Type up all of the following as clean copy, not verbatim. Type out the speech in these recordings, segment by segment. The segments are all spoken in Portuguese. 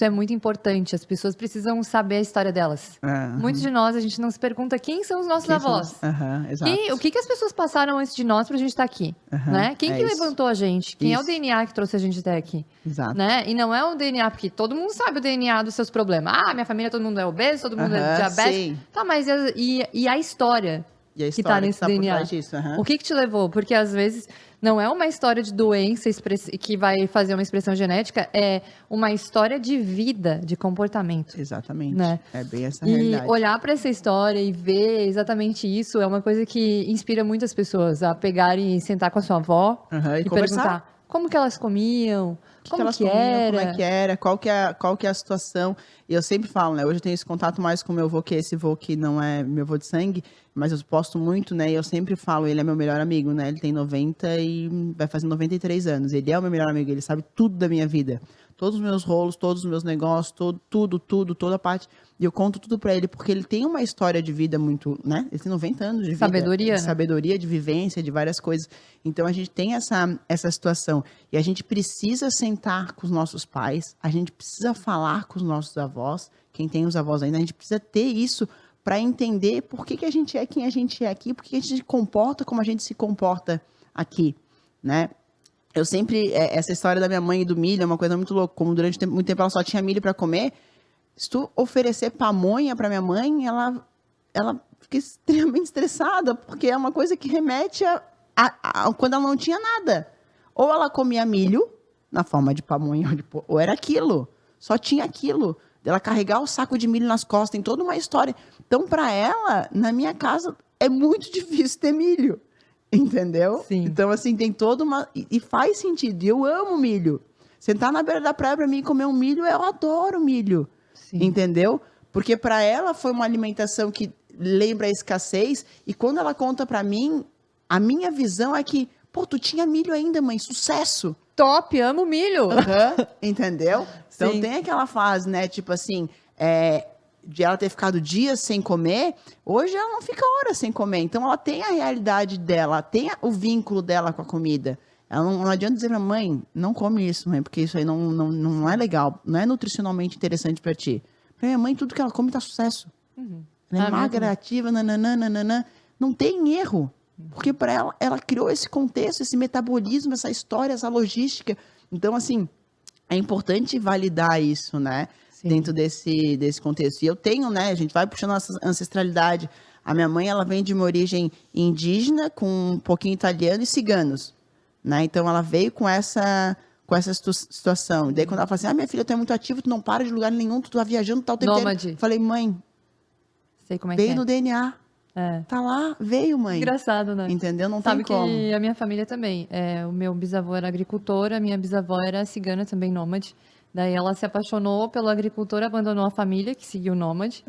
Isso é muito importante, as pessoas precisam saber a história delas. Muitos de nós, a gente não se pergunta quem são os nossos Quem são avós. exato. O que as pessoas passaram antes de nós pra gente estar aqui, né? Quem que isso. levantou a gente? Quem é o Isso. DNA que trouxe a gente até aqui? Exato. Né? E não é o DNA, porque todo mundo sabe o DNA dos seus problemas. Ah, minha família, todo mundo é obeso, todo mundo é diabético. Sim. Tá, mas e a história? E a Que tá história nesse por DNA. trás disso. O que te levou? Porque às vezes não é uma história de doença que vai fazer uma expressão genética, é uma história de vida, de comportamento. Exatamente. Né? É bem essa E realidade. olhar para essa história e ver exatamente isso é uma coisa que inspira muitas pessoas a pegarem e sentar com a sua avó E perguntar como que elas comiam, como elas que comiam, era. como é que era, qual que é a situação. E eu sempre falo, né? Hoje eu tenho esse contato mais com meu avô, que é esse avô que não é meu avô de sangue, mas eu posto muito, né? E eu sempre falo, ele é meu melhor amigo, né? Ele tem 90 e vai fazer 93 anos. Ele é o meu melhor amigo, ele sabe tudo da minha vida. Todos os meus rolos, todos os meus negócios, tudo, toda a parte. E eu conto tudo pra ele, porque ele tem uma história de vida muito, né? Ele tem 90 anos de vida. Sabedoria, né? Sabedoria, de vivência, de várias coisas. Então, a gente tem essa situação. E a gente precisa sentar com os nossos pais, a gente precisa falar com os nossos avós, quem tem os avós ainda, a gente precisa ter isso para entender por que a gente é quem a gente é aqui, por que a gente se comporta como a gente se comporta aqui, né? Eu sempre, essa história da minha mãe e do milho é uma coisa muito louca, como durante muito tempo ela só tinha milho para comer, se tu oferecer pamonha para minha mãe, ela fica extremamente estressada, porque é uma coisa que remete a quando ela não tinha nada. Ou ela comia milho, na forma de pamonha, ou era aquilo, só tinha aquilo. Ela carregar o saco de milho nas costas, tem toda uma história. Então, para ela, na minha casa, é muito difícil ter milho. Entendeu? Sim. Então, assim, tem toda uma... E faz sentido. Eu amo milho. Sentar na beira da praia para mim e comer um milho, eu adoro milho. Sim. Entendeu? Porque para ela foi uma alimentação que lembra a escassez. E quando ela conta para mim, a minha visão é que, pô, tu tinha milho ainda, mãe, sucesso. Top, amo milho. Entendeu? Então Sim. tem aquela fase, né? Tipo assim, de ela ter ficado dias sem comer, hoje ela não fica horas sem comer. Então ela tem a realidade dela, tem o vínculo dela com a comida. Ela não adianta dizer pra mãe, não come isso, mãe, porque isso aí não é legal, não é nutricionalmente interessante pra ti. Pra minha mãe, tudo que ela come tá sucesso. Ela é magra, ativa, nananã. Não tem erro. Porque para ela criou esse contexto, esse metabolismo, essa história, essa logística. Então, assim, é importante validar isso, né? Sim. Dentro desse contexto. E eu tenho, né? A gente vai puxando nossa ancestralidade. A minha mãe, ela vem de uma origem indígena, com um pouquinho italiano e ciganos, né? Então, ela veio com essa situação. E daí, quando ela fala assim, minha filha, tu é muito ativa, tu não para de lugar nenhum, tu tá viajando tal tempo inteiro. Eu falei, mãe, sei como é veio que é. no DNA. Tá lá, veio, mãe. Engraçado, né? Entendeu? Não Sabe tem como. que a minha família também. O meu bisavô era agricultor, a minha bisavó era cigana, também nômade. Daí ela se apaixonou pelo agricultor, abandonou a família, que seguiu o nômade.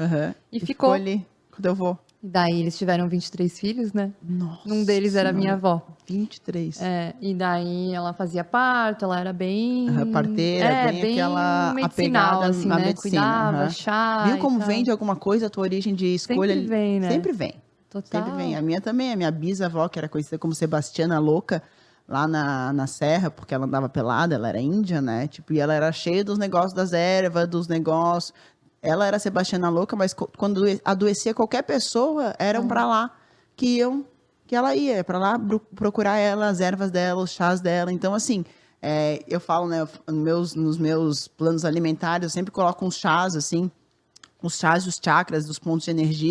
E ficou ali, quando eu vou. E daí eles tiveram 23 filhos, né? Nossa. Um deles era minha avó. 23. E daí ela fazia parto, ela era bem... parteira, bem aquela apegada assim, na né? medicina. Cuidava, chá. Viu como vem de alguma coisa a tua origem de escolha? Sempre vem, né? Sempre vem. Total. Sempre vem. A minha também, a minha bisavó, que era conhecida como Sebastiana Louca, lá na Serra, porque ela andava pelada, ela era índia, né? Tipo, e ela era cheia dos negócios das ervas, dos negócios. Ela era Sebastiana Louca, mas quando adoecia qualquer pessoa, eram para lá que ela ia para lá procurar ela, as ervas dela, os chás dela. Então, assim, eu falo, né, nos meus planos alimentares, eu sempre coloco uns chás, assim, os chás dos chakras, dos pontos de energia,